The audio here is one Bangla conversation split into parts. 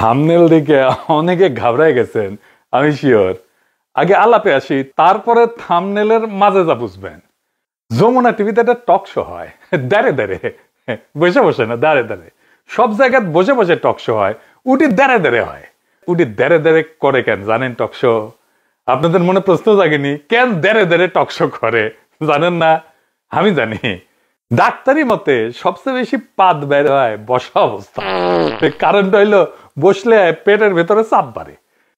থাম্বনেল দেখে অনেকে ঘাবড়ায় গেছেন, আমি শিওর। আগে আলাপে আসি, তারপরে থাম্বনেলের মাঝে যা বুঝবেন। যমুনা টিভিতে একটা টক শো হয়, দাঁড়ে দাঁড়ে, বসে বসে না, দাঁড়ে দাঁড়ে। সব জায়গায় বসে বসে টক শো হয়, উটি দাঁড়ে দাঁড়ে হয়। উটি দাঁড়ে দাঁড়ে করে কেন জানেন? টক শো আপনাদের মনে প্রশ্ন জাগেনি কেন দাঁড়ে দাঁড়ে টক শো করে? জানেন না? আমি জানি। ডাক্তারি মতে সবচেয়ে বেশি পাদ বের হয় বসা অবস্থা। কারণটা হইলো বসলে পেটের ভেতরে চাপ বাড়ে।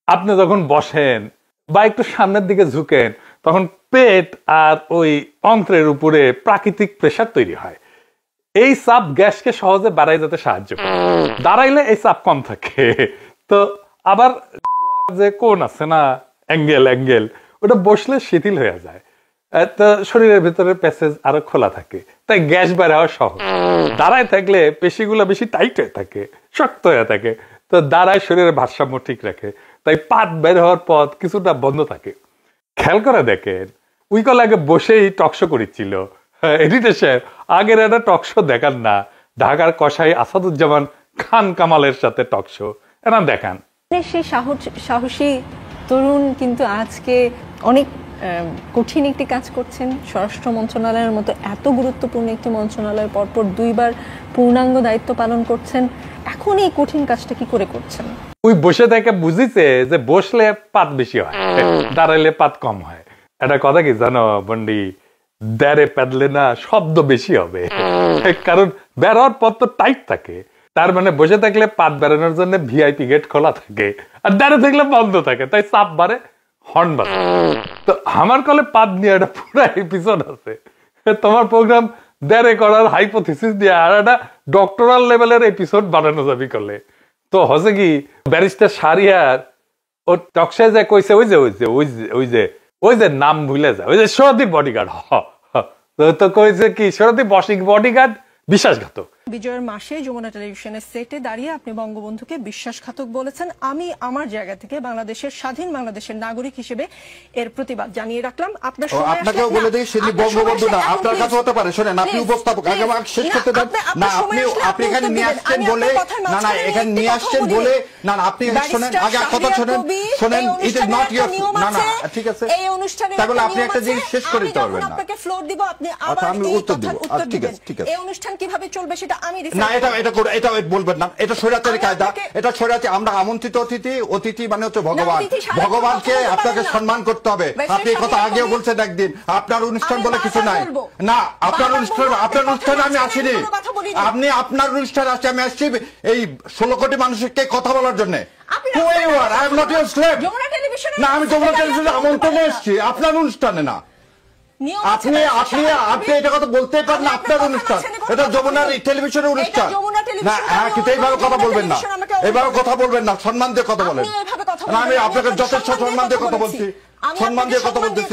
আপনি যখন বসেন বা একটু সামনের দিকে ঝুঁকেন, তখন পেট আর ওই অন্ত্রের উপরে প্রাকৃতিক প্রেসার তৈরি হয়। এই চাপ গ্যাসকে সহজে বাড়াই যেতে সাহায্য করে। দাঁড়াইলে এই চাপ কম থাকে। তো আবার যে কোন আছে না, অ্যাঙ্গেল, ওটা বসলে শিথিল হয়ে যায়। তো শরীরের ভিতরে প্যাসেজ আরো খোলা থাকে, তাই গ্যাস বের হওয়া সহজ। দাঁড়ায় থাকলে পেশিগুলো বেশি টাইট হয়ে থাকে, শক্ত হয়ে থাকে। তো দাঁড়ায় শরীরের ভারসাম্য ঠিক রাখে, তাই পাত বের হওয়ার পথ কিছুটা বন্ধ থাকে। খেয়াল করে দেখেন, উইকল আগে বসেই টকশো করেছিল এডিটর সাহেব। আগের একটা টকশো দেখান না, ঢাকার কসাই আসাদুজ্জামান খান কামালের সাথে টকশো, এটা দেখান। সেই সাহসী তরুণ কিন্তু আজকে অনেক কঠিন একটি কাজ করছেন। স্বরাষ্ট্র মন্ত্রণালয়ের মতো এত গুরুত্বপূর্ণ একটি মন্ত্রণালয়ের পরপর 2 বার পূর্ণাঙ্গ দায়িত্ব পালন করছেন। এখন এই কঠিন কাজটা কি করে করছেন? ওই বসে থেকে বুঝিছে যে বসলে পাত বেশি হয়, দাঁড়াইলে পাত কম হয়। এটা কথা কি জানো বন্ডি? দাঁড়ে পেদলে না শব্দ বেশি হবে, কারণ বেরোয়ার পথ তো টাইট থাকে। তার মানে বসে থাকলে পাত বেরোনোর জন্য ভিআইপি গেট খোলা থাকে, আর দাঁড়ে থাকলে বন্ধ থাকে, তাই চাপ বাড়ে, হর্ন বাজে। তো আমার কলে পাত নিয়ে একটা পুরো এপিসোড আছে। তোমার প্রোগ্রাম দাঁড়ে করার হাইপোথিসিস দিয়ে আর একটা ডক্টরাল লেভেলের এপিসোড বানানো যাবে করলে। তো হচ্ছে কি, ব্যারিস্টার শাহরিয়ার ও টকশায় যে কইছে, ওই যে নাম ভুলে যায়, ওই যে সরদীর বডিগার্ড, তো কইছে কি সরদীর বডিগার্ড বিশ্বাসঘাতক। বিজয়ের মাসে যমুনা টেলিভিশনের সেটে দাঁড়িয়ে আপনি বঙ্গবন্ধুকে বিশ্বাসঘাতক বলেছেন। আমি আমার জায়গা থেকে বাংলাদেশের স্বাধীন বাংলাদেশের নাগরিক হিসেবে এর প্রতিবাদ জানিয়ে রাখলাম। আপনার আপনাকেও বলে দেই, সেটি বঙ্গবন্ধু না, আপনার কাছে হতে পারে। শুনেন, আপনি উপস্থাপক, আগে আমাকে শেষ করতে দেন না। আপনি এখানে নিয়ে আসছেন বলে না, এখানে নিয়ে আসছেন বলে না, আপনি শুনেন, আগে কথা শুনেন, ইট ইজ নট ইওর, না, ঠিক আছে। এই অনুষ্ঠানে তাহলে আপনি একটা জিনিস শেষ করে দিতে পারবেন না। আপনাকে ফ্লোর দিব, আপনি আবার আমি উত্তর দিব। ঠিক আছে, ঠিক আছে। এই অনুষ্ঠান কিভাবে চলবে সেটা আমি না, এটা বলবেন না, এটা স্বৈরাচারী কায়দা, এটা স্বৈরাচারী। আমরা আমন্ত্রিত অতিথি মানে হচ্ছে ভগবান, ভগবানকে আপনাকে সম্মান করতে হবে। আপনি এই কথা আগেও বলছেন একদিন। আপনার অনুষ্ঠান বলে কিছু নাই। না, আপনার অনুষ্ঠানে আমি আসিনি। আপনি আপনার অনুষ্ঠানে আসছি, আমি আসছি এই 16 কোটি মানুষকে কথা বলার জন্য। না, আমি যমুনা টেলিভিশনে আমন্ত্রণে এসেছি, আপনার অনুষ্ঠানে না। আপনি এটা কথা বলতে পারেন, আপনার অনুষ্ঠান, এটা যমুনা টেলিভিশনের অনুষ্ঠান না। হ্যাঁ, কিন্তু এইভাবে কথা বলবেন না, এইভাবে কথা বলবেন না, সম্মান দিয়ে কথা বলেন। আমি আপনাকে যথেষ্ট সম্মান দিয়ে কথা বলছি, সম্মান দিয়ে কথা বলতেছি।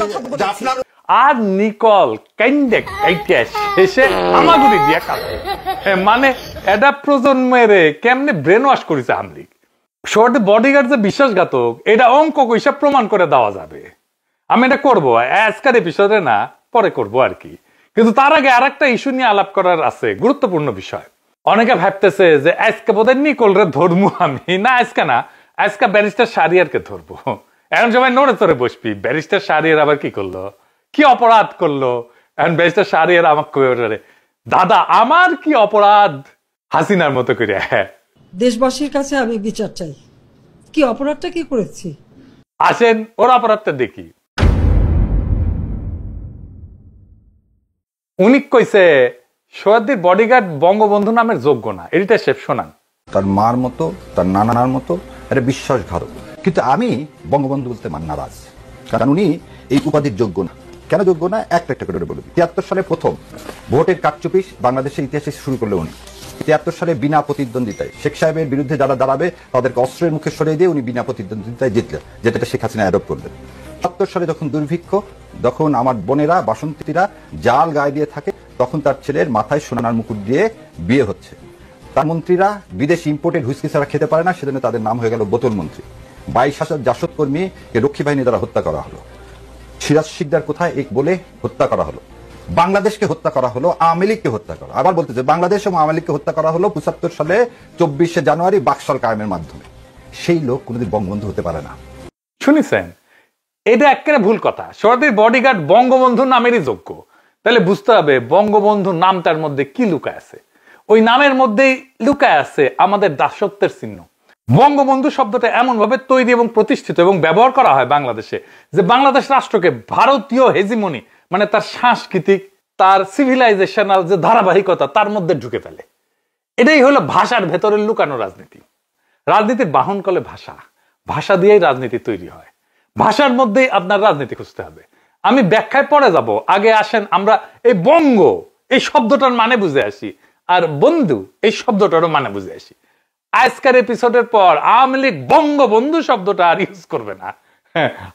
আপনার আর নিকল কাইন্ডে শেষে আমাগুলি দিয়া কাটে, মানে এটা প্রজন্মের কেমনে ব্রেন ওয়াশ করেছে আমলিগ। শর্টে বডিগার্ড যে বিশ্বাসঘাতক, এটা অঙ্ক হিসাব প্রমাণ করে দেওয়া যাবে। আমি এটা করবো আজকের এপিসোডে না, পরে করবো আর কি। কিন্তু তার আগে আর একটা ইস্যু নিয়ে আলাপ করার আছে, গুরুত্বপূর্ণ বিষয়। অনেকে ভাবতেছে যে আজকে বোধহয় নিকল রে ধরবো আমি, না আজকে না, আজকে ব্যারিস্টার শাহরিয়ারকে ধরবো। এখন সবাই নড়ে চড়ে বসবি, ব্যারিস্টার শাহরিয়ার আবার কি করলো, কি অপরাধ করলো? এখন ব্যারিস্টার শাহরিয়ার আমাকে, দাদা আমার কি অপরাধ? হাসিনার মতো করে। দেশবাসীর কাছে আমি বিচার চাই, কি অপরাধটা কি করেছি। আসেন ওর অপরাধটা দেখি। উনি কইছে সৈয়দের বডিগার্ড বঙ্গবন্ধু নামের যোগ্য না। এটা শেষ শোনান। তার মার মতো, তার নানার মতো এটা বিশ্বাসঘাতক। কিন্তু আমি বঙ্গবন্ধু বলতে নারাজ, কারণ উনি এই উপাধির যোগ্য না। কেন যোগ্য না? একটা করে বলবি। 73 সালে প্রথম ভোটের কারচুপি বাংলাদেশের ইতিহাসে শুরু করলো উনি। 73 সালে বিনা প্রতিদ্বন্দ্বিতায় শেখ সাহেবের বিরুদ্ধে যারা দাঁড়াবে তাদেরকে অস্ত্রের মুখে সরিয়ে দিয়ে উনি বিনা প্রতিদ্বন্দ্বিতায় জিতলেন, যেটা শেখ হাসিনা অ্যাডপ্ট করলেন। ৭৭ সালে যখন দুর্ভিক্ষ, যখন আমার বোনেরা বাসন্তীরা জাল গায়ে দিয়ে থাকে, তখন তার ছেলের মাথায় সোনার মুকুট দিয়ে বিয়ে হচ্ছে। তার মন্ত্রীরা বিদেশি ইম্পোর্টেড হুইস্কি ছাড়া খেতে পারে না, সেজন্য তাদের নাম হয়ে গেল বোতল মন্ত্রী। 22,000 জাসদ কর্মীকে রক্ষী বাহিনী দ্বারা হত্যা করা হলো। সিরাজ শিকদার কোথায় এক বলে হত্যা করা হলো। বাংলাদেশকে হত্যা করা হলো, আওয়ামী লীগকে হত্যা করা। আবার বলতেছে বাংলাদেশ এবং আওয়ামী লীগকে হত্যা করা হলো 75 সালে 24শে জানুয়ারি বাকশাল কায়েমের মাধ্যমে। সেই লোক কোনোদিন বঙ্গবন্ধু হতে পারে না। শুনেছেন, এটা একেবারে ভুল কথা। শরতের বডিগার্ড বঙ্গবন্ধু নামেরই যোগ্য। তাহলে বুঝতে হবে বঙ্গবন্ধু নামটার মধ্যে কি লুকায় আছে। ওই নামের মধ্যেই লুকায় আছে আমাদের দাসত্বের চিহ্ন। বঙ্গবন্ধু শব্দটা এমন ভাবে তৈরি এবং প্রতিষ্ঠিত এবং ব্যবহার করা হয় বাংলাদেশে, যে বাংলাদেশ রাষ্ট্রকে ভারতীয় হেজিমনি, মানে তার সাংস্কৃতিক, তার সিভিলাইজেশনাল যে ধারাবাহিকতা, তার মধ্যে ঢুকে ফেলে। এটাই হলো ভাষার ভেতরের লুকানো রাজনীতি। রাজনীতির বাহন কলে ভাষা, ভাষা দিয়েই রাজনীতি তৈরি হয়। ভাষার মধ্যেই আপনার রাজনীতি খুঁজতে হবে। আমি ব্যাখ্যায় পরে যাব, আগে আসেন আমরা এই বঙ্গ এই শব্দটার মানে বুঝে আসি, আর বন্ধু এই শব্দটারও মানে বুঝে আসি। আজকের এপিসোডের পর আওয়ামী লীগ বঙ্গবন্ধু শব্দটা আর ইউজ করবে না।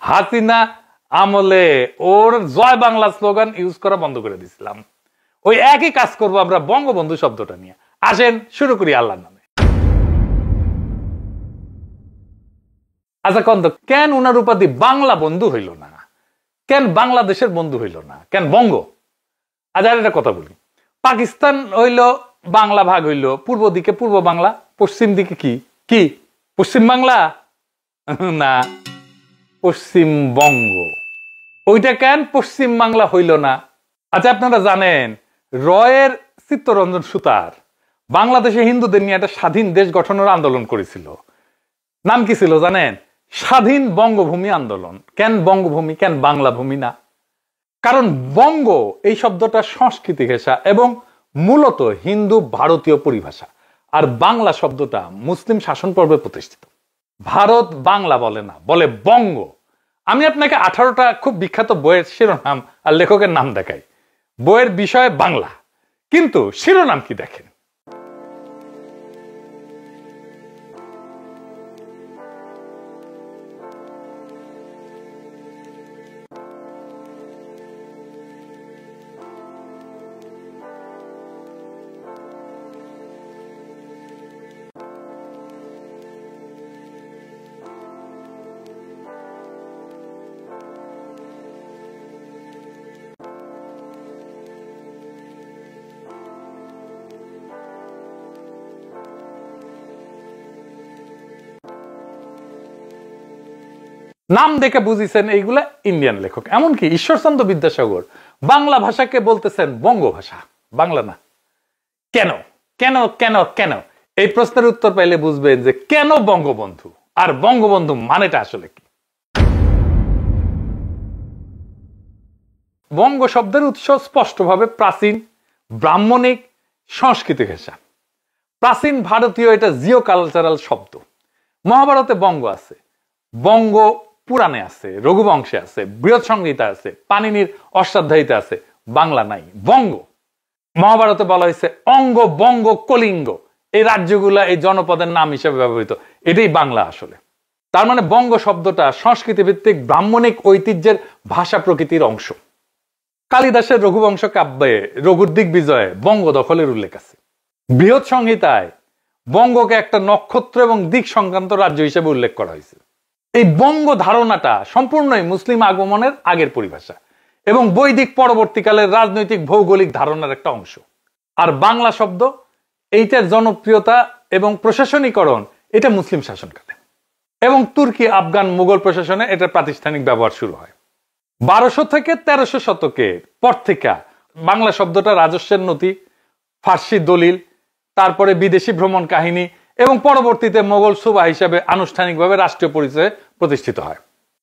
হাসিনা আমলে ওর জয় বাংলা স্লোগান ইউজ করা বন্ধ করে দিয়েছিলাম। ওই একই কাজ করব আমরা বঙ্গবন্ধু শব্দটা নিয়ে। আসেন শুরু করি আল্লাহর নামে। আচ্ছা কন্ত, কেন উনার উপাধি বাংলা বন্ধু হইল না? কেন বাংলাদেশের বন্ধু হইল না? কেন বঙ্গ? আচ্ছা একটা কথা বলি, পাকিস্তান হইল বাংলা ভাগ হইল, পূর্ব দিকে পূর্ব বাংলা, পশ্চিম দিকে কি কি পশ্চিম বাংলা না পশ্চিমবঙ্গ। ওইটা কেন পশ্চিম বাংলা হইল না? আচ্ছা আপনারা জানেন রয়ের চিত্তরঞ্জন সুতার বাংলাদেশে হিন্দুদের নিয়ে একটা স্বাধীন দেশ গঠনের আন্দোলন করেছিল। নাম কি ছিল জানেন? স্বাধীন বঙ্গভূমি আন্দোলন। কেন বঙ্গভূমি, কেন বাংলা ভূমি না? কারণ বঙ্গ এই শব্দটা সংস্কৃতি ভাষা এবং মূলত হিন্দু ভারতীয় পরিভাষা, আর বাংলা শব্দটা মুসলিম শাসন পর্বে প্রতিষ্ঠিত। ভারত বাংলা বলে না, বলে বঙ্গ। আমি আপনাকে 18টা খুব বিখ্যাত বইয়ের শিরোনাম আর লেখকের নাম দেখাই। বইয়ের বিষয় বাংলা, কিন্তু শিরোনাম কি দেখেন? নাম দেখে বুঝিছেন এইগুলা ইন্ডিয়ান লেখক। এমনকি ঈশ্বরচন্দ্র বিদ্যাসাগর বাংলা ভাষাকে বলতেছেন বঙ্গ ভাষা, বাংলা না। কেন কেন কেন কেন? এই প্রশ্নের উত্তর পাইলে বুঝবেন যে কেন বঙ্গবন্ধু, আর বঙ্গবন্ধু মানেটা আসলে কি। বঙ্গ শব্দের উৎস স্পষ্টভাবে প্রাচীন ব্রাহ্মণিক সংস্কৃতি ভাষা। প্রাচীন ভারতীয় এটা জিও কালচারাল শব্দ। মহাভারতে বঙ্গ আছে, বঙ্গ পুরাণে আছে, রঘুবংশে আছে, বৃহৎ সংহিতা আছে, পাণিনির অষ্টাধ্যায়ীতে আছে। বাংলা নাই, বঙ্গ। মহাভারতে বলা হয়েছে অঙ্গ বঙ্গ কলিঙ্গ, এই রাজ্যগুলা এই জনপদের নাম হিসেবে ব্যবহৃত। এটাই বাংলা আসলে। তার মানে বঙ্গ শব্দটা সংস্কৃতি ভিত্তিক ব্রাহ্মণিক ঐতিহ্যের ভাষা প্রকৃতির অংশ। কালিদাসের রঘুবংশ কাব্যে রঘুর দিগ্বিজয়ে বঙ্গ দখলের উল্লেখ আছে। বৃহৎ সংহিতায় বঙ্গকে একটা নক্ষত্র এবং দিক সংক্রান্ত রাজ্য হিসেবে উল্লেখ করা হয়েছে। এই বঙ্গ ধারণাটা সম্পূর্ণই মুসলিম আগমনের আগের পরিভাষা এবং বৈদিক পরবর্তীকালের রাজনৈতিক ভৌগোলিক ধারণার একটা অংশ। আর বাংলা শব্দ এইটার জনপ্রিয়তা এবং প্রশাসনিকরণ এটা মুসলিম শাসনকালে এবং তুর্কি আফগান মুঘল প্রশাসনে এটার প্রাতিষ্ঠানিক ব্যবহার শুরু হয়। 1200 থেকে 1300 শতকের পর থেকে বাংলা শব্দটা রাজস্বের নথি, ফার্সি দলিল, তারপরে বিদেশি ভ্রমণ কাহিনী এবং পরবর্তীতে মোগল সুবা হিসাবে আনুষ্ঠানিকভাবে রাষ্ট্রীয় পরিচয়ে প্রতিষ্ঠিত হয়।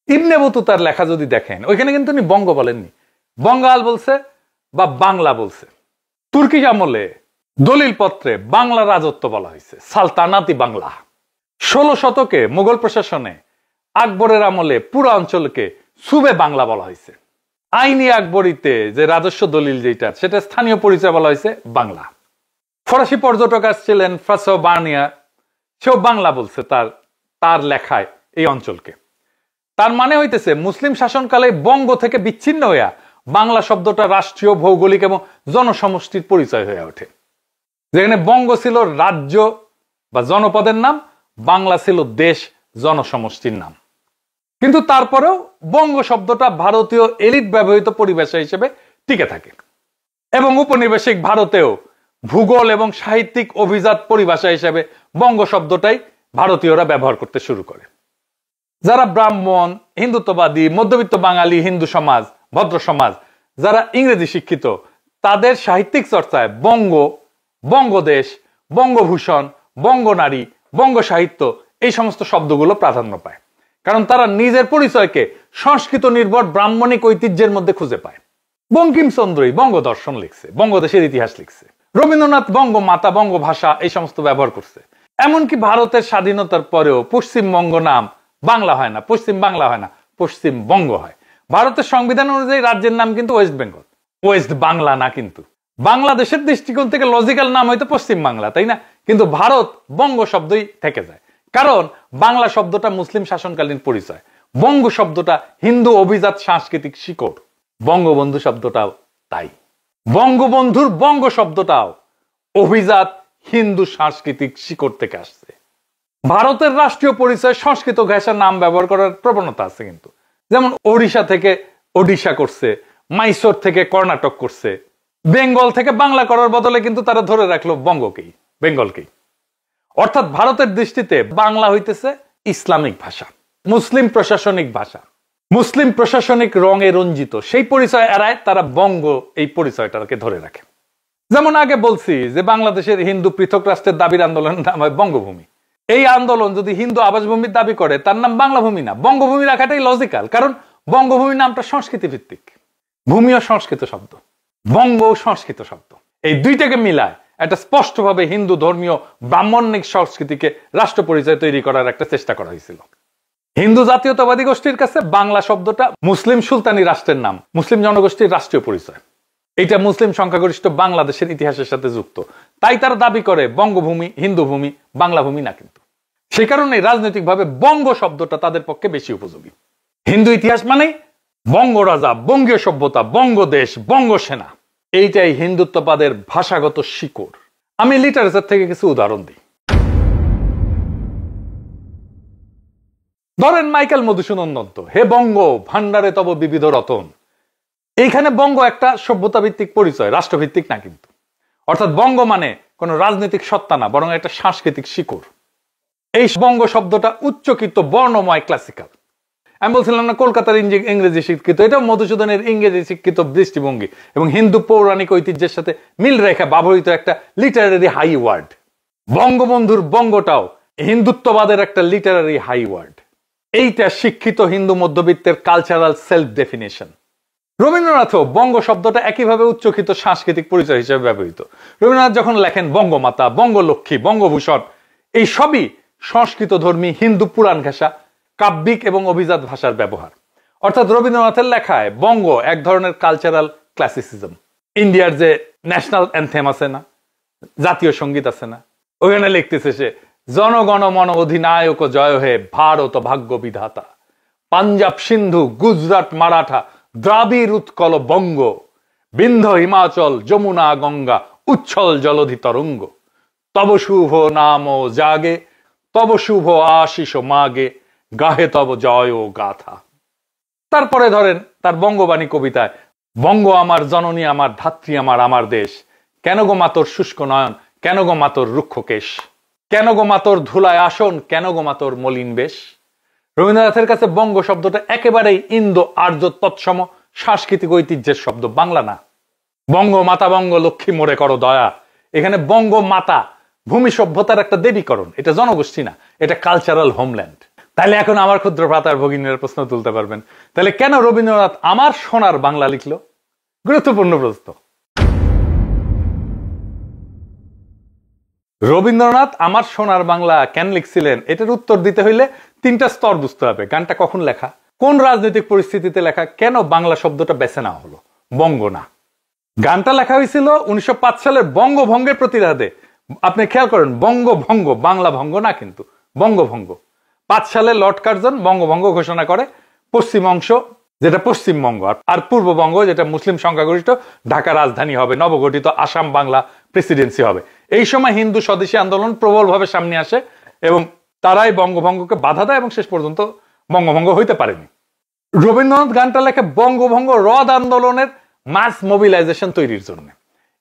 ইবনে বতুতার লেখা যদি দেখেন, ওইখানে কিন্তু উনি বঙ্গ বলেননি, বঙ্গাল বলছে বা বাংলা বলছে। তুর্কি আমলে দলিল পত্রে বাংলা রাজত্ব বলা হয়েছে, সালতানাতি বাংলা। 16 শতকে মুঘল প্রশাসনে আকবরের আমলে পুরো অঞ্চলকে সুবে বাংলা বলা হয়েছে। আইনি আকবরীতে যে রাজস্ব দলিল যেটা, সেটা স্থানীয় পরিচয় বলা হয়েছে বাংলা। ফরাসি পর্যটক আসছিলেন ফ্রাসো বার্নিয়া, সেও বাংলা বলছে তার লেখায় এই অঞ্চলকে। তার মানে হইতেছে মুসলিম শাসনকালে বঙ্গ থেকে বিচ্ছিন্ন হইয়া বাংলা শব্দটা রাষ্ট্রীয় ভৌগোলিক এবং জনসমষ্টির পরিচয় হয়ে ওঠে। যেখানে বঙ্গ ছিল রাজ্য বা জনপদের নাম, বাংলা ছিল দেশ জনসমষ্টির নাম। কিন্তু তারপরেও বঙ্গ শব্দটা ভারতীয় এলিট ব্যবহৃত পরিভাষা হিসেবে টিকে থাকে এবং উপনিবেশিক ভারতেও ভূগোল এবং সাহিত্যিক অভিজাত পরিভাষা হিসেবে বঙ্গ শব্দটাই ভারতীয়রা ব্যবহার করতে শুরু করে। যারা ব্রাহ্মণ, হিন্দুত্ববাদী, মধ্যবিত্ত বাঙালি হিন্দু সমাজ, ভদ্র সমাজ, যারা ইংরেজি শিক্ষিত, তাদের সাহিত্যিক চর্চায় বঙ্গ, বঙ্গদেশ, বঙ্গভূষণ, বঙ্গনারী, বঙ্গ সাহিত্য এই সমস্ত শব্দগুলো প্রাধান্য পায়। কারণ তারা নিজের পরিচয়কে সংস্কৃত নির্ভর ব্রাহ্মণিক ঐতিহ্যের মধ্যে খুঁজে পায়। বঙ্কিমচন্দ্রই বঙ্গ দর্শন লিখছে, বঙ্গদেশের ইতিহাস লিখছে। রবীন্দ্রনাথ বঙ্গমাতা, বঙ্গভাষা এই সমস্ত ব্যবহার করছে। এমনকি ভারতের স্বাধীনতার পরেও পশ্চিমবঙ্গ নাম বাংলা হয় না, পশ্চিম বাংলা হয় না, পশ্চিমবঙ্গ হয়। ভারতের সংবিধান অনুযায়ী রাজ্যের নাম কিন্তু ওয়েস্ট বেঙ্গল, ওয়েস্ট বাংলা না। কিন্তু বাংলাদেশের দৃষ্টিকোণ থেকে লজিক্যাল নাম হয়তো পশ্চিম বাংলা, তাই না? কিন্তু ভারত বঙ্গ শব্দই থেকে যায়, কারণ বাংলা শব্দটা মুসলিম শাসনকালীন পরিচয়, বঙ্গ শব্দটা হিন্দু অভিজাত সাংস্কৃতিক শিকড়, বঙ্গবন্ধু শব্দটাও তাই। বঙ্গবন্ধুর বঙ্গ শব্দটাও অভিজাত হিন্দু সাংস্কৃতিক শিকড় থেকে আসছে। ভারতের রাষ্ট্রীয় পরিচয় সংস্কৃত ঘেঁষা নাম ব্যবহার করার প্রবণতা আছে কিন্তু, যেমন ওড়িশা থেকে ওডিশা করছে, মাইসোর থেকে কর্ণাটক করছে, বেঙ্গল থেকে বাংলা করার বদলে কিন্তু তারা ধরে রাখলো বঙ্গকেই, বেঙ্গলকেই। অর্থাৎ ভারতের দৃষ্টিতে বাংলা হইতেছে ইসলামিক ভাষা, মুসলিম প্রশাসনিক ভাষা, মুসলিম প্রশাসনিক রঙে রঞ্জিত। সেই পরিচয় এড়ায় তারা বঙ্গ এই পরিচয়টাকে ধরে রাখে। যেমন আগে বলছি যে বাংলাদেশের হিন্দু পৃথক রাষ্ট্রের দাবির আন্দোলনের নাম হয় বঙ্গভূমি। এই আন্দোলন যদি হিন্দু আবাসভূমির দাবি করে, তার নাম বাংলাভূমি না, বঙ্গভূমি রাখাটাই লজিক্যাল। কারণ বঙ্গভূমি নামটা সংস্কৃতি ভিত্তিক, ভূমিও সংস্কৃত শব্দ, বঙ্গ সংস্কৃত শব্দ, এই দুইটাকে মিলায় একটা স্পষ্টভাবে হিন্দু ধর্মীয় ব্রাহ্মণিক সংস্কৃতিকে রাষ্ট্র পরিচয় তৈরি করার একটা চেষ্টা করা হয়েছিল। হিন্দু জাতীয়তাবাদী গোষ্ঠীর কাছে বাংলা শব্দটা মুসলিম সুলতানি রাষ্ট্রের নাম, মুসলিম জনগোষ্ঠীর রাষ্ট্রীয় পরিচয়। এটা মুসলিম সংখ্যাগরিষ্ঠ বাংলাদেশের ইতিহাসের সাথে যুক্ত, তাই তারা দাবি করে বঙ্গভূমি হিন্দু ভূমি, বাংলা ভূমি না। কিন্তু সেই কারণে রাজনৈতিকভাবে বঙ্গ শব্দটা তাদের পক্ষে বেশি উপযোগী। হিন্দু ইতিহাস মানে বঙ্গ রাজা, বঙ্গীয় সভ্যতা, বঙ্গদেশ, বঙ্গ সেনা, এইটাই হিন্দুত্ববাদের ভাষাগত শিকড়। আমি লিটারেচার থেকে কিছু উদাহরণ দিই। ধরেন মাইকেল মধুসূদন দত্ত, হে বঙ্গ ভান্ডারে তব বিবিধ রতন। এইখানে বঙ্গ একটা সভ্যতা ভিত্তিক পরিচয়, রাষ্ট্রভিত্তিক না কিন্তু। অর্থাৎ বঙ্গ মানে কোন রাজনৈতিক সত্তা না, বরং একটা সাংস্কৃতিক শিকড়। এই বঙ্গ শব্দটা উচ্চকিত, বর্ণময়, ক্লাসিক্যাল। আমি বলছিলাম না কলকাতার ইংরেজি শিক্ষিত, এটা মধুসূদনের ইংরেজি শিক্ষিত দৃষ্টিভঙ্গি এবং হিন্দু পৌরাণিক ঐতিহ্যের সাথে মিল রেখা ব্যবহৃত একটা লিটারারি হাই ওয়ার্ড। বঙ্গবন্ধুর বঙ্গটাও হিন্দুত্ববাদের একটা লিটারারি হাই ওয়ার্ড। এইটা শিক্ষিত হিন্দু মধ্যবিত্তের কালচারাল সেলফ ডেফিনেশন। রবীন্দ্রনাথও বঙ্গ শব্দটা একইভাবে উচ্চকিত সাংস্কৃতিক পরিচয় হিসেবে ব্যবহৃত। রবীন্দ্রনাথ যখন লেখেন বঙ্গমাতা, বঙ্গলক্ষ্মী, বঙ্গভূষণ, এই সবই সংস্কৃত ধর্মী হিন্দু পুরাণ ঘেঁষা কাব্যিক এবং অভিজাত ভাষার ব্যবহার। অর্থাৎ রবীন্দ্রনাথের লেখায় বঙ্গ এক ধরনের কালচারাল ক্লাসিসিজম। ইন্ডিয়ার যে ন্যাশনাল অ্যান্থেম আছে না, জাতীয় সঙ্গীত আছে না, ওখানে লিখতেছে সে জনগণ মন অধিনায়ক জয় হে ভারত ভাগ্য বিধাতা, পাঞ্জাব সিন্ধু গুজরাট মারাঠা দ্রাবিড় উৎকল বঙ্গ, বিন্ধ্য হিমাচল যমুনা গঙ্গা উচ্ছল জলধি তরঙ্গ, তব শুভ নাম জাগে তব শুভ আশিস মাগে, গাহে তব জয় ও গাথা। তারপরে ধরেন তার বঙ্গবাণী কবিতায় বঙ্গ আমার জননী আমার ধাত্রী আমার আমার দেশ, কেন গো মাতর শুষ্ক নয়ন, কেন গো মাতর রুক্ষ কেশ, কেন গো মাতর ধুলায় আসন, কেন গো মাতর মলিন বেশ। রবীন্দ্রনাথের কাছে বঙ্গ শব্দটা একেবারেই ইন্দো আর্য তৎসম সাংস্কৃতিক ঐতিহ্যের শব্দ, বাংলা না। বঙ্গ মাতা বঙ্গ লক্ষ্মী মোরে করো দয়া, এখানে বঙ্গ মাতা ভূমি সভ্যতার একটা দেবীকরণ, এটা জনগোষ্ঠী না, এটা কালচারাল হোমল্যান্ড। তাহলে এখন আমার ক্ষুদ্র ভ্রাতার ভগিনীর প্রশ্ন তুলতে পারবেন, তাহলে কেন রবীন্দ্রনাথ আমার সোনার বাংলা লিখলো? গুরুত্বপূর্ণ প্রশ্ন। রবীন্দ্রনাথ আমার সোনার বাংলা কেন লিখছিলেন, এটার উত্তর দিতে হইলে তিনটা স্তর বুঝতে হবে। গানটা কখন লেখা, কোন রাজনৈতিক পরিস্থিতিতে লেখা, কেন বাংলা শব্দটা বেছে নেওয়া হলো, বঙ্গ না। গানটা লেখা হয়েছিল 1905 সালের বঙ্গভঙ্গের প্রতিবাদে। আপনি খেয়াল করেন, বঙ্গভঙ্গ, বাংলা ভঙ্গ না কিন্তু, বঙ্গভঙ্গ। 5 সালে লর্ড কার্জন বঙ্গভঙ্গ ঘোষণা করে। পশ্চিম অংশ যেটা পশ্চিমবঙ্গ, আর পূর্ববঙ্গ যেটা মুসলিম সংখ্যাগরিষ্ঠ, ঢাকা রাজধানী হবে, নবগঠিত আসাম বাংলা প্রেসিডেন্সি হবে। এই সময় হিন্দু স্বদেশী আন্দোলন প্রবলভাবে সামনে আসে এবং তারাই বঙ্গভঙ্গকে বাধা দেয় এবং শেষ পর্যন্ত বঙ্গভঙ্গ হইতে পারেনি। রবীন্দ্রনাথ গানটা লেখে বঙ্গভঙ্গ রদ আন্দোলনের মাস মোবিলাইজেশন তৈরির জন্য।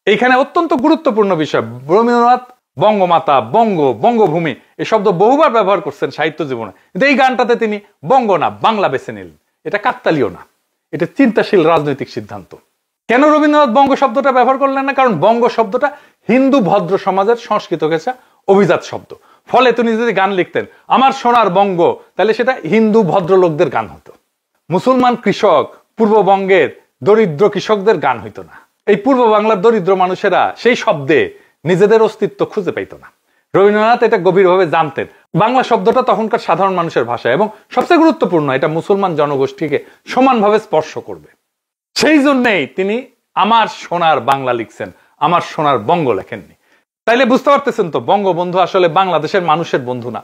এইখানে অত্যন্ত গুরুত্বপূর্ণ বিষয়, রবীন্দ্রনাথ বঙ্গমাতা, বঙ্গ, বঙ্গভূমি এই শব্দ বহুবার ব্যবহার করছেন সাহিত্য জীবনে, কিন্তু এই গানটাতে তিনি বঙ্গ না বাংলা বেছে নিলেন। এটা কাকতালীয় না, এটা চিন্তাশীল রাজনৈতিক সিদ্ধান্ত। কেন রবীন্দ্রনাথ বঙ্গ শব্দটা ব্যবহার করলেন না? কারণ বঙ্গ শব্দটা হিন্দু ভদ্র সমাজের সংস্কৃত ঘেঁষা অভিজাত শব্দ। ফলে তিনি যদি গান লিখতেন আমার সোনার বঙ্গ, তাহলে সেটা হিন্দু ভদ্রলোকদের গান হতো। মুসলমান কৃষক, পূর্ববঙ্গের দরিদ্র কৃষকদের গান হইতো না। এই পূর্ব বাংলার দরিদ্র মানুষেরা সেই শব্দে নিজেদের অস্তিত্ব খুঁজে পাইত না। রবীন্দ্রনাথ এটা গভীরভাবে জানতেন। বাংলা শব্দটা তখনকার সাধারণ মানুষের ভাষা এবং সবচেয়ে গুরুত্বপূর্ণ, এটা মুসলমান জনগোষ্ঠীকে সমানভাবে স্পর্শ করবে। সেই জন্যেই তিনি আমার সোনার বাংলা লিখছেন, আমার সোনার বঙ্গ লেখেননি। তাইলে বুঝতে পারতেছেন তো, বঙ্গবন্ধু আসলে বাংলাদেশের মানুষের বন্ধু না।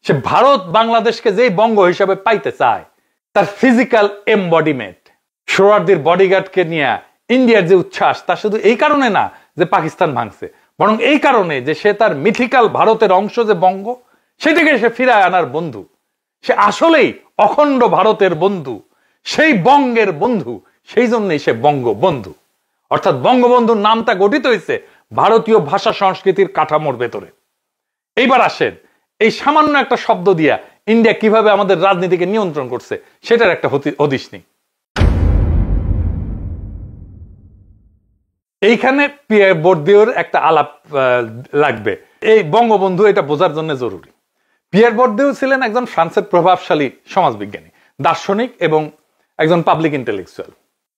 সে ভারত বাংলাদেশকে যেই বঙ্গ হিসাবে পাইতে চায়, তার ফিজিক্যাল এমবডিমেন্ট, সোহরাওয়ার্দীর বডিগার্ডকে নিয়ে ইন্ডিয়ার যে উচ্ছ্বাস, তা শুধু এই কারণে না যে পাকিস্তান ভাঙছে, বরং এই কারণে যে সে তার মিথিক্যাল ভারতের অংশ যে বঙ্গ, সেটাকে সে ফিরায় আনার বন্ধু। সে আসলেই অখণ্ড ভারতের বন্ধু, সেই বঙ্গের বন্ধু। সেই জন্যই সে বঙ্গবন্ধু। অর্থাৎ বঙ্গবন্ধুর নামটা গঠিত হয়েছে ভারতীয় ভাষা সংস্কৃতির কাঠামোর ভেতরে। এইবার আসেন, এই সামান্য একটা শব্দ দিয়া ইন্ডিয়া কিভাবে আমাদের রাজনীতিকে নিয়ন্ত্রণ করছে সেটার একটা হদিশ নেই। এইখানে পিয়ার বর্দিওর একটা আলাপ লাগবে। এই বঙ্গবন্ধু এটা বোঝার জন্য জরুরি। পিয়ার বর্দিও ছিলেন একজন ফ্রান্সের প্রভাবশালী সমাজবিজ্ঞানী, দার্শনিক এবং একজন পাবলিক ইন্টেলেকচুয়াল।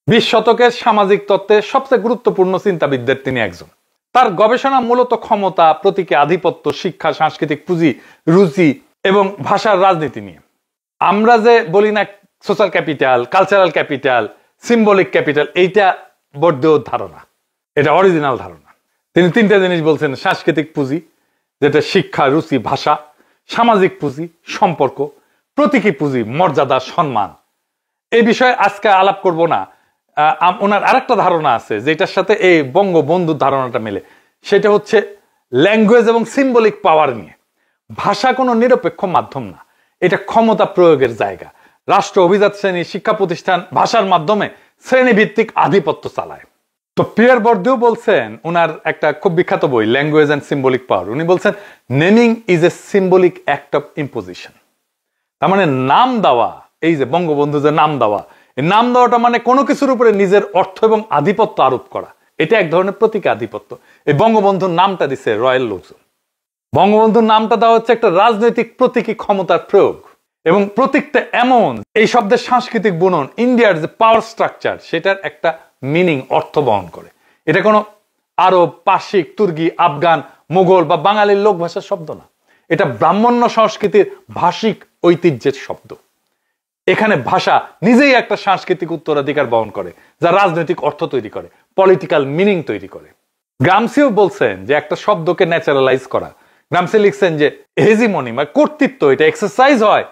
20 শতকের সামাজিক তত্ত্বের সবচেয়ে গুরুত্বপূর্ণ চিন্তাবিদদের তিনি একজন। তার গবেষণা মূলত ক্ষমতা, প্রতীকী আধিপত্য, শিক্ষা, সাংস্কৃতিক পুঁজি, রুচি এবং ভাষার রাজনীতি নিয়ে। আমরা যে বলি না social capital, cultural capital, symbolic capital, এইটা বর্দিওর ধারণা, এটা অরিজিনাল ধারণা। তিনি 3টে জিনিস বলছেন: সাংস্কৃতিক পুঁজি, যেটা শিক্ষা, রুচি, ভাষা; সামাজিক পুঁজি, সম্পর্ক; প্রতীকী পুঁজি, মর্যাদা, সম্মান। এই বিষয়ে আজকে আলাপ করব না। ওনার আরেকটা ধারণা আছে যেটার সাথে এই বঙ্গবন্ধুর ধারণাটা মেলে, সেটা হচ্ছে ল্যাঙ্গুয়েজ এবং সিম্বলিক পাওয়ার নিয়ে। ভাষা কোনো নিরপেক্ষ মাধ্যম না, এটা ক্ষমতা প্রয়োগের জায়গা। রাষ্ট্র, অভিজাত শ্রেণী, শিক্ষা প্রতিষ্ঠান ভাষার মাধ্যমে শ্রেণীভিত্তিক আধিপত্য চালায়। তো পিয়ার বর্দিও বলছেন, উনার একটা খুব বিখ্যাত বই ল্যাঙ্গুয়েজ অ্যান্ড সিম্বলিক পাওয়ার, উনি বলছেন naming is a symbolic act of imposition. তার মানে নাম দেওয়া, এই যে বঙ্গবন্ধু যে নাম দেওয়া, এই নাম দেওয়াটা মানে কোনো কিছুর উপরে নিজের অর্থ এবং আধিপত্য আরোপ করা। এটা এক ধরনের প্রতীকী আধিপত্য। এই বঙ্গবন্ধুর নামটা দিছে রয়্যাল লোকজন। বঙ্গবন্ধুর নামটা দেওয়া হচ্ছে একটা রাজনৈতিক প্রতীকী ক্ষমতার প্রয়োগ, এবং প্রতীকটা এমন, এই শব্দের সাংস্কৃতিক বুনন, ইন্ডিয়ার যে পাওয়ার স্ট্রাকচার, সেটার একটা মিনিং, অর্থ বহন করে। এটা কোনো আরব, পার্সিক, তুর্কি, আফগান, মুঘল বা বাঙালির লোক ভাষার শব্দ না। এটা ব্রাহ্মণ্য সংস্কৃতির ভাষিক ঐতিহ্যের শব্দ। এখানে ভাষা নিজেই একটা সাংস্কৃতিক উত্তরাধিকার বহন করে, যা রাজনৈতিক অর্থ তৈরি করে, পলিটিক্যাল মিনিং তৈরি করে। গ্রামসিও বলছেন যে একটা শব্দকে ন্যাচারালাইজ করা। গ্রামসি লিখছেন যে হেজিমনি মানে কর্তৃত্ব, এটা এক্সারসাইজ হয়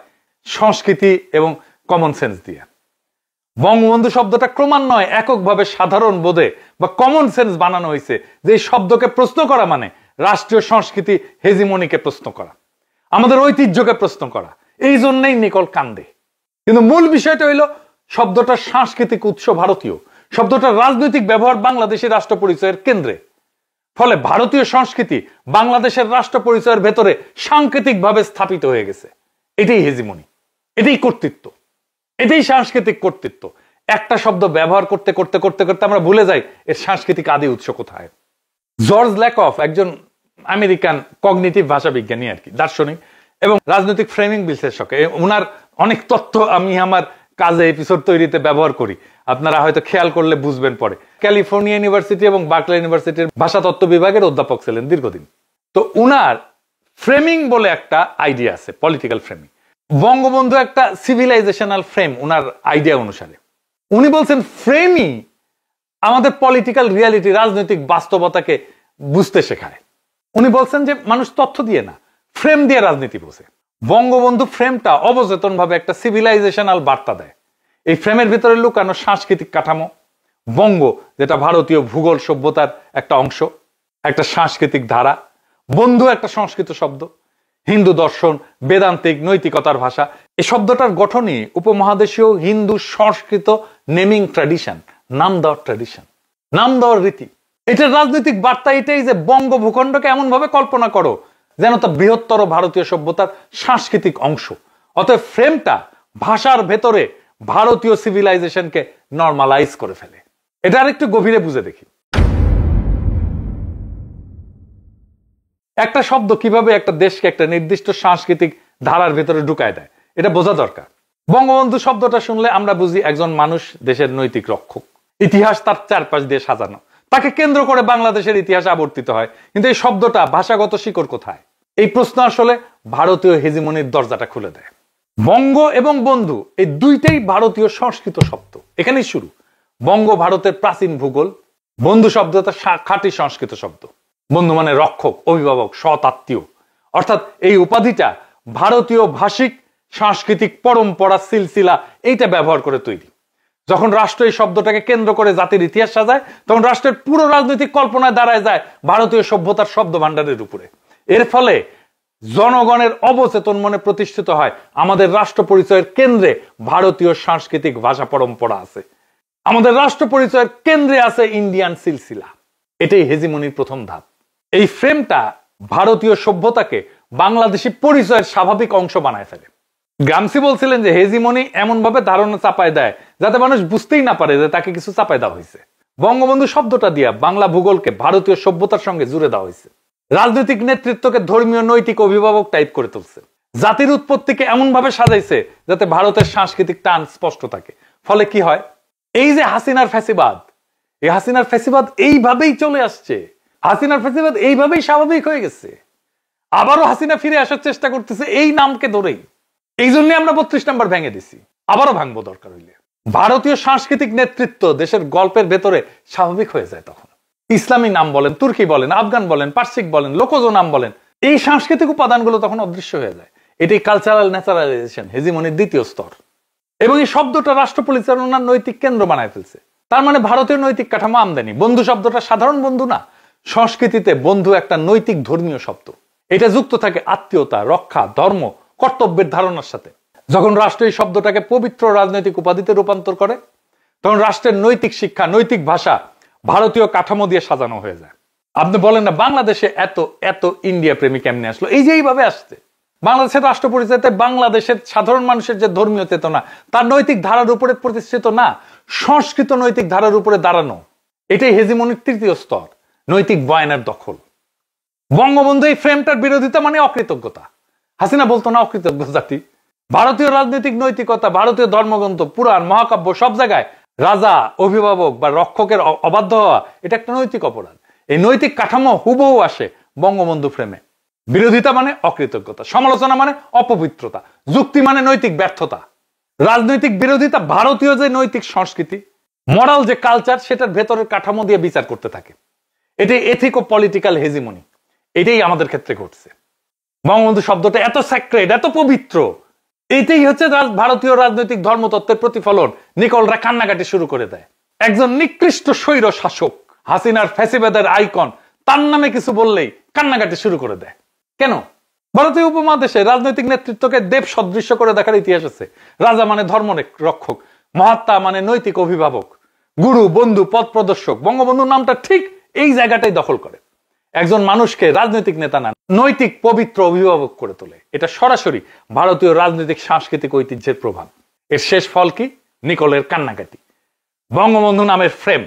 সংস্কৃতি এবং কমন সেন্স দিয়ে। বঙ্গবন্ধু শব্দটা ক্রমান্বয়ে এককভাবে সাধারণ বোধে বা কমন সেন্স বানানো হয়েছে, যে এই শব্দকে প্রশ্ন করা মানে রাষ্ট্রীয় সংস্কৃতি হেজিমনিকে প্রশ্ন করা, আমাদের ঐতিহ্যকে প্রশ্ন করা। এই জন্যই নিকল কান্দে। কিন্তু মূল বিষয়টা হইল শব্দটার সাংস্কৃতিক উৎস ভারতীয়, শব্দটার রাজনৈতিক ব্যবহার বাংলাদেশের রাষ্ট্র পরিচয়ের কেন্দ্রে। ফলে ভারতীয় সংস্কৃতি বাংলাদেশের রাষ্ট্র পরিচয়ের ভেতরে সাংকেতিকভাবে স্থাপিত হয়ে গেছে। এটাই হেজিমনি, এটাই কর্তৃত্ব, এটাই সাংস্কৃতিক কর্তৃত্ব। একটা শব্দ ব্যবহার করতে করতে করতে করতে আমরা ভুলে যাই এর সাংস্কৃতিক আদি উৎস কোথায়। জর্জ ল্যাকফ একজন আমেরিকান কগনিটিভ ভাষা বিজ্ঞানী আর কি, দার্শনিক এবং রাজনৈতিক ফ্রেমিং বিশ্লেষক। ওনার অনেক তথ্য আমি আমার কাজে এপিসোড তৈরিতে ব্যবহার করি, আপনারা হয়তো খেয়াল করলে বুঝবেন পরে। ক্যালিফোর্নিয়া ইউনিভার্সিটি এবং বার্কলে ইউনিভার্সিটির ভাষা তত্ত্ব বিভাগের অধ্যাপক ছিলেন দীর্ঘদিন। তো উনার ফ্রেমিং বলে একটা আইডিয়া আছে, পলিটিক্যাল ফ্রেমিং। বঙ্গবন্ধু একটা সিভিলাইজেশনাল ফ্রেম উনার আইডিয়া অনুসারে। উনি বলছেন ফ্রেমই আমাদের পলিটিক্যাল রিয়ালিটি, রাজনৈতিক বাস্তবতাকে বুঝতে শেখায়। উনি বলছেন যে মানুষ তথ্য দিয়ে না, ফ্রেম দিয়ে রাজনীতি বোঝে। বঙ্গবন্ধু ফ্রেমটা অবচেতন ভাবে একটা সিভিলাইজেশনাল বার্তা দেয়। এই ফ্রেমের ভিতরে লুকানো সাংস্কৃতিক কাঠামো, বঙ্গ যেটা ভারতীয় ভূগোল সভ্যতার একটা অংশ, একটা সাংস্কৃতিক ধারা, বন্ধু একটা সংস্কৃত শব্দ, হিন্দু দর্শন, বেদান্তিক নৈতিকতার ভাষা। এই শব্দটার গঠনই উপমহাদেশীয় হিন্দু সংস্কৃত নেমিং ট্র্যাডিশন, নাম দেওয়ার ট্র্যাডিশন, নাম দেওয়ার রীতি। এটার রাজনৈতিক বার্তা এটাই যে বঙ্গ ভূখণ্ডকে এমন ভাবে কল্পনা করো যেন তা বৃহত্তর ভারতীয় সভ্যতার সাংস্কৃতিক অংশ। অতএব ফ্রেমটা ভাষার ভেতরে ভারতীয় সিভিলাইজেশনকে নর্মালাইজ করে ফেলে। এটা আরেকটু গভীরে বুঝে দেখি। একটা শব্দ কিভাবে একটা দেশকে একটা নির্দিষ্ট সাংস্কৃতিক ধারার ভেতরে ঢুকায় দেয় এটা বোঝা দরকার। বঙ্গবন্ধু শব্দটা শুনলে আমরা বুঝি একজন মানুষ দেশের নৈতিক রক্ষক, ইতিহাস তার চারপাশ দিয়ে সাজানো, তাকে কেন্দ্র করে বাংলাদেশের ইতিহাস আবর্তিত হয়। কিন্তু এই শব্দটা ভাষাগত শিকড় কোথায়? এই প্রশ্ন আসলে ভারতীয় হেজিমনির দরজাটা খুলে দেয়। বঙ্গ এবং বন্ধু এই দুইটাই ভারতীয় সংস্কৃত শব্দ, এখানেই শুরু। বঙ্গ ভারতের প্রাচীন ভূগোল, বন্ধু শব্দটা খাঁটি সংস্কৃত শব্দ। বন্ধু মানে রক্ষক, অভিভাবক, সৎ আত্মীয়। অর্থাৎ এই উপাধিটা ভারতীয় ভাষিক সাংস্কৃতিক পরম্পরা সিলসিলা এইটা ব্যবহার করে তৈরি। যখন রাষ্ট্র এই শব্দটাকে কেন্দ্র করে জাতির ইতিহাস সাজায় তখন রাষ্ট্রের পুরো রাজনৈতিক কল্পনায় দাঁড়ায় যায় ভারতীয় সভ্যতার শব্দ ভাণ্ডারের উপরে। এর ফলে জনগণের অবচেতন মনে প্রতিষ্ঠিত হয় আমাদের রাষ্ট্র পরিচয়ের কেন্দ্রে ভারতীয় সাংস্কৃতিক ভাষা পরম্পরা আছে, আমাদের রাষ্ট্র পরিচয়ের কেন্দ্রে আছে ইন্ডিয়ান সিলসিলা। এটাই হেজিমনির প্রথম ধাপ। এই ফ্রেমটা ভারতীয় সভ্যতাকে বাংলাদেশি পরিচয়ের স্বাভাবিক অংশ বানায় ফেলে। গ্রামসি বলছিলেন যে হেজিমনি এমন ভাবে ধারণা চাপায় দেয় যাতে মানুষ বুঝতেই না পারে যে তাকে কিছু চাপায় দেওয়া হয়েছে। বঙ্গবন্ধু শব্দটা দিয়ে বাংলা ভূগোলকে ভারতীয় সভ্যতার সঙ্গে জুড়ে দেওয়া হয়েছে। রাজনৈতিক নেতৃত্বকে ধর্মীয় নৈতিক অভিভাবক টাইপ করে তুলছে। জাতির উৎপত্তিকে এমন ভাবে সাজাইছে যাতে ভারতের সাংস্কৃতিক টান স্পষ্ট থাকে। ফলে কি হয়? এই যে হাসিনার ফ্যাসিবাদ, এই হাসিনার ফ্যাসিবাদ এইভাবেই চলে আসছে, হাসিনার ফ্যাসিবাদ এইভাবেই স্বাভাবিক হয়ে গেছে। আবারও হাসিনা ফিরে আসার চেষ্টা করতেছে এই নামকে ধরেই। এই জন্য আমরা 32 নম্বর ভেঙে দিছি, আবারও ভাঙবো দরকার হইলে। ভারতীয় সাংস্কৃতিক নেতৃত্ব দেশের গল্পের ভেতরে স্বাভাবিক হয়ে যায় তখন। ইসলামী নাম বলেন, তুর্কি বলেন, আফগান বলেন, পার্সিক বলেন, লোকজ নাম বলেন, এই সাংস্কৃতিক উপাদানগুলো তখন অদৃশ্য হয়ে যায়। এটাই কালচারাল ন্যাচারালাইজেশন, হেজিমনির দ্বিতীয় স্তর। এবং এই শব্দটা রাষ্ট্র পরিচালনার নৈতিক কেন্দ্র বানায় ফেলছে। তার মানে ভারতীয় নৈতিক কাঠামো আমদানি। বন্ধু শব্দটা সাধারণ বন্ধু না, সংস্কৃতিতে বন্ধু একটা নৈতিক ধর্মীয় শব্দ। এটা যুক্ত থাকে আত্মীয়তা, রক্ষা, ধর্ম, কর্তব্যের ধারণার সাথে। যখন রাষ্ট্র এই শব্দটাকে পবিত্র রাজনৈতিক উপাধিতে রূপান্তর করে তখন রাষ্ট্রের নৈতিক শিক্ষা, নৈতিক ভাষা ভারতীয় কাঠামো দিয়ে সাজানো হয়ে যায়। আপনি বলেন না বাংলাদেশে এত এত ইন্ডিয়া প্রেমী কেমনে আসলো? এই যে এইভাবে আসছে। বাংলাদেশের রাষ্ট্র পরিচয়তে বাংলাদেশের সাধারণ মানুষের যে ধর্মীয় চেতনা তার নৈতিক ধারার উপরে প্রতিষ্ঠিত না, সংস্কৃত নৈতিক ধারার উপরে দাঁড়ানো। এটাই হেজিমনির তৃতীয় স্তর, নৈতিক বয়ানের দখল। বঙ্গবন্ধু এই ফ্রেমটার বিরোধিতা মানে অকৃতজ্ঞতা। হাসিনা বলতো না অকৃতজ্ঞ জাতি। ভারতীয় রাজনৈতিক নৈতিকতা, ভারতীয় ধর্মগ্রন্থ, পুরাণ, মহাকাব্য সব জায়গায় রাজা, অভিভাবক বা রক্ষকের অবাধ্য হওয়া এটা একটা নৈতিক অপরাধ। এই নৈতিক কাঠামো হুবহু আসে বঙ্গবন্ধু ফ্রেমে। বিরোধিতা মানে অকৃতজ্ঞতা, সমালোচনা মানে অপবিত্রতা, যুক্তি মানে নৈতিক ব্যর্থতা। রাজনৈতিক বিরোধিতা ভারতীয় যে নৈতিক সংস্কৃতি, মরাল যে কালচার, সেটার ভেতরের কাঠামো দিয়ে বিচার করতে থাকে। এটাই এথিকো পলিটিক্যাল হেজিমনি। এটাই আমাদের ক্ষেত্রে ঘটছে। বঙ্গবন্ধু শব্দটা এত স্যাক্রেড, এত পবিত্র, এটাই হচ্ছে ভারতীয় রাজনৈতিক ধর্মতত্ত্বের প্রতিফলন। নিকলরা কান্নাকাটি শুরু করে দেয়। একজন নিকৃষ্ট স্বৈর শাসক, হাসিনার ফ্যাসিবাদের আইকন, তার নামে কিছু বললেই কান্নাকাটি শুরু করে দেয়। কেন? ভারতীয় উপমহাদেশে রাজনৈতিক নেতৃত্বকে দেব সদৃশ্য করে দেখার ইতিহাস আছে। রাজা মানে ধর্ম রক্ষক, মহাত্মা মানে নৈতিক অভিভাবক, গুরু, বন্ধু, পথ প্রদর্শক। বঙ্গবন্ধুর নামটা ঠিক এই জায়গাটাই দখল করে। একজন মানুষকে রাজনৈতিক নেতা না, নৈতিক পবিত্র অভিভাবক করে তোলে। এটা সরাসরি ভারতীয় রাজনৈতিক সাংস্কৃতিক ঐতিহ্যের প্রভাব। এর শেষ ফল কি? নিকলের কান্নাকাটি। বঙ্গবন্ধু নামের ফ্রেম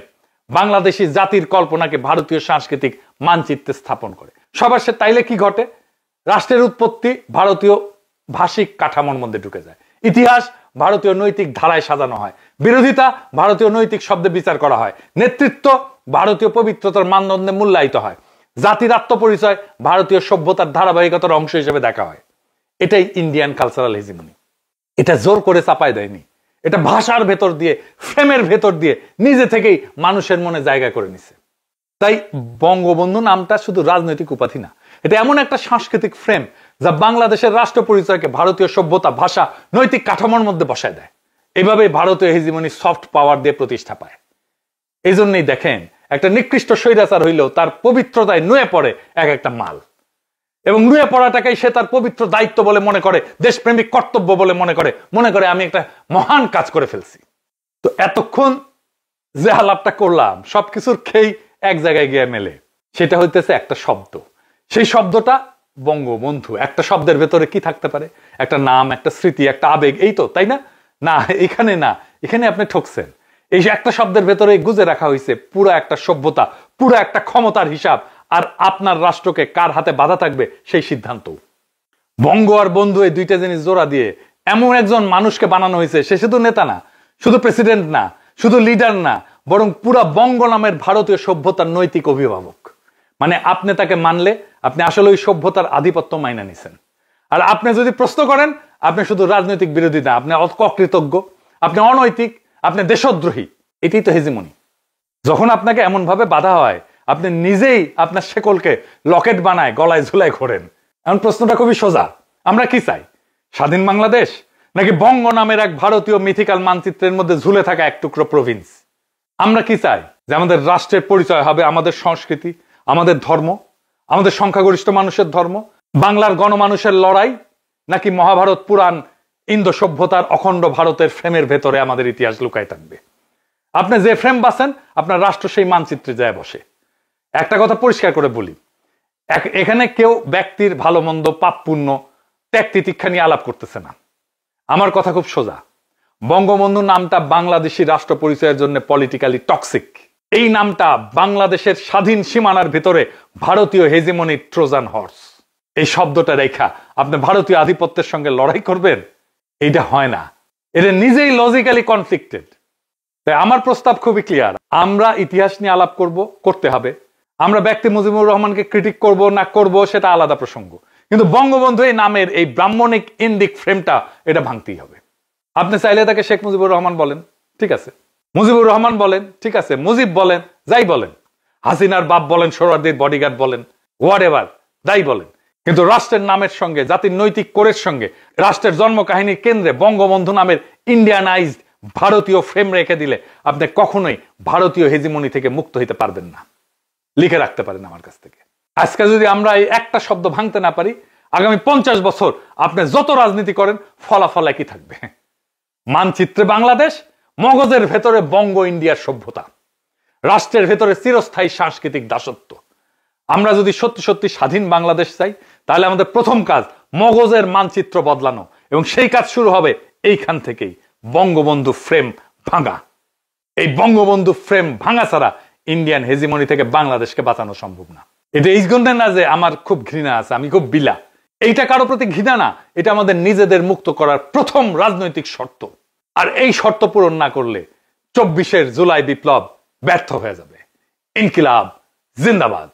বাংলাদেশী জাতির কল্পনাকে ভারতীয় সাংস্কৃতিক মানচিত্রে স্থাপন করে। সবার সে তাইলে কি ঘটে? রাষ্ট্রের উৎপত্তি ভারতীয় ভাষিক কাঠামোর মধ্যে ঢুকে যায়। ইতিহাস ভারতীয় নৈতিক ধারায় সাজানো হয়। বিরোধিতা ভারতীয় নৈতিক শব্দে বিচার করা হয়। নেতৃত্ব ভারতীয় পবিত্রতার মানদণ্ডে মূল্যায়িত হয়। জাতির আত্মপরিচয় ভারতীয় সভ্যতার ধারাবাহিকতার অংশ হিসেবে দেখা হয়। এটাই ইন্ডিয়ান কালচারাল হেজিমনি। এটা জোর করে চাপায় দেয়নি, এটা ভাষার ভেতর দিয়ে, ফ্রেমের ভেতর দিয়ে নিজে থেকেই মানুষের মনে জায়গা করে নিছে। তাই বঙ্গবন্ধু নামটা শুধু রাজনৈতিক উপাধি না, এটা এমন একটা সাংস্কৃতিক ফ্রেম যা বাংলাদেশের রাষ্ট্র পরিচয়কে ভারতীয় সভ্যতা, ভাষা, নৈতিক কাঠামোর মধ্যে বসায় দেয়। এভাবে ভারতীয় হেজিমনি সফট পাওয়ার দিয়ে প্রতিষ্ঠা পায়। এই জন্যই দেখেন একটা নিকৃষ্ট স্বৈরাচার হইলেও তার পবিত্রতায় নুয়ে পড়ে এক একটা মাল, এবং নুয়ে পড়াটাকেই সে তার পবিত্র দায়িত্ব বলে মনে করে, দেশপ্রেমিক কর্তব্য বলে মনে করে আমি একটা মহান কাজ করে ফেলছি। তো এতক্ষণ যে আলাপটা করলাম সবকিছুর খেই এক জায়গায় গিয়ে মেলে, সেটা হইতেছে একটা শব্দ। সেই শব্দটা বঙ্গবন্ধু। একটা শব্দের ভেতরে কি থাকতে পারে? একটা নাম, একটা স্মৃতি, একটা আবেগ, এই তো, তাই না? না, এখানে না, এখানে আপনি ঠকছেন। এই একটা শব্দের ভেতরে গুজে রাখা হয়েছে পুরো একটা সভ্যতা, পুরো একটা ক্ষমতার হিসাব, আর আপনার রাষ্ট্রকে কার হাতে বাধা থাকবে সেই সিদ্ধান্ত। বঙ্গ আর বন্ধু এই দুইটা জিনিস জোড়া দিয়ে এমন একজন মানুষকে বানানো হয়েছে, সে শুধু নেতা না, শুধু প্রেসিডেন্ট না, শুধু লিডার না, বরং পুরা বঙ্গ নামের ভারতীয় সভ্যতার নৈতিক অভিভাবক। মানে আপনি তাকে মানলে আপনি আসলে ওই সভ্যতার আধিপত্য মাইনা নিছেন। আর আপনি যদি প্রশ্ন করেন, আপনি শুধু রাজনৈতিক বিরোধী না, আপনি অকৃতজ্ঞ, আপনি অনৈতিক, আপনি দেশদ্রোহী। এটাই তো হেজিমনি। যখন আপনাকে এমন ভাবে বাধা হয়, আপনি নিজেই আপনার শেকলকে লকেট বানায় গলায় ঝুলাই ঘোরেন। এখন প্রশ্নটা খুবই সোজা, আমরা কি চাই? স্বাধীন বাংলাদেশ, নাকি বঙ্গ নামের এক ভারতীয় মিথিক্যাল মানচিত্রের মধ্যে ঝুলে থাকা এক টুকরো প্রভিন্স? আমরা কি চাই? যে আমাদের রাষ্ট্রের পরিচয় হবে আমাদের সংস্কৃতি, আমাদের ধর্ম, আমাদের সংখ্যাগরিষ্ঠ মানুষের ধর্ম, বাংলার গণমানুষের লড়াই, নাকি মহাভারত পুরাণ ইন্দো সভ্যতার অখণ্ড ভারতের ফ্রেমের ভেতরে আমাদের ইতিহাস লুকায় থাকবে? আপনি যে ফ্রেম বাছেন, আপনার রাষ্ট্র সেই মানচিত্রে যায় বসে। একটা কথা পরিষ্কার করে বলি, এখানে কেউ ব্যক্তির ভালো মন্দ, পাপ পুণ্য, ত্যাগ তিতিক্ষা নিয়ে আলাপ করতেছে না। আমার কথা খুব সোজা। বঙ্গবন্ধু নামটা বাংলাদেশি রাষ্ট্র পরিচয়ের জন্য পলিটিক্যালি টক্সিক। এই নামটা বাংলাদেশের স্বাধীন সীমানার ভিতরে ভারতীয় হেজিমনির ট্রোজান হর্স। এই শব্দটা রেখা আপনি ভারতীয় আধিপত্যের সঙ্গে লড়াই করবেন? এইটা হয় না। এটা নিজেই লজিক্যালি কনফ্লিক্টেড। তাই আমার প্রস্তাব খুবই ক্লিয়ার, আমরা ইতিহাস নিয়ে আলাপ করতে হবে। আমরা ব্যক্তি মুজিবুর রহমানকে ক্রিটিক করব না করব সেটা আলাদা প্রসঙ্গ, কিন্তু বঙ্গবন্ধু এই নামের এই ব্রাহ্মণিক ইন্দিক ফ্রেমটা এটা ভাঙতেই হবে। আপনি চাইলে তাকে শেখ মুজিবুর রহমান বলেন, ঠিক আছে, মুজিবুর রহমান বলেন, ঠিক আছে, মুজিব বলেন, যাই বলেন, হাসিনার বাপ বলেন, সোহরাওয়ার্দীর বডিগার্ড বলেন, হোয়াট এভার, যাই বলেন, কিন্তু রাষ্ট্রের নামের সঙ্গে, জাতির নৈতিক কোরের সঙ্গে, রাষ্ট্রের জন্ম কাহিনীর কেন্দ্রে বঙ্গবন্ধু নামের ইন্ডিয়ানাইজড ভারতীয় ফ্রেম রেখে দিলে আপনি কখনোই ভারতীয় হেজিমনি থেকে মুক্ত হইতে পারবেন না। লিখে রাখতে পারেন আমার কাছ থেকে। আজকে যদি আমরা এই একটা শব্দ ভাঙতে না পারি, আগামী 50 বছর আপনি যত রাজনীতি করেন ফলাফল একই থাকবে। মানচিত্রে বাংলাদেশ, মগজের ভেতরে বঙ্গ ইন্ডিয়ার সভ্যতা, রাষ্ট্রের ভেতরে চিরস্থায়ী সাংস্কৃতিক দাসত্ব। আমরা যদি সত্যি সত্যি স্বাধীন বাংলাদেশ চাই, তাহলে আমাদের প্রথম কাজ মগজের মানচিত্র বদলানো, এবং সেই কাজ শুরু হবে এইখান থেকেই, বঙ্গবন্ধু ফ্রেম ভাঙা। এই বঙ্গবন্ধু ফ্রেম ভাঙা ছাড়া ইন্ডিয়ান হেজিমনি থেকে বাংলাদেশকে বাঁচানো সম্ভব না। এটা এই জন্য না যে আমার খুব ঘৃণা আছে, আমি খুব বিলা, এইটা কারো প্রতি ঘৃণা না, এটা আমাদের নিজেদের মুক্ত করার প্রথম রাজনৈতিক শর্ত। আর এই শর্ত পূরণ না করলে 24 জুলাই বিপ্লব ব্যর্থ হয়ে যাবে। ইনকিলাব জিন্দাবাদ।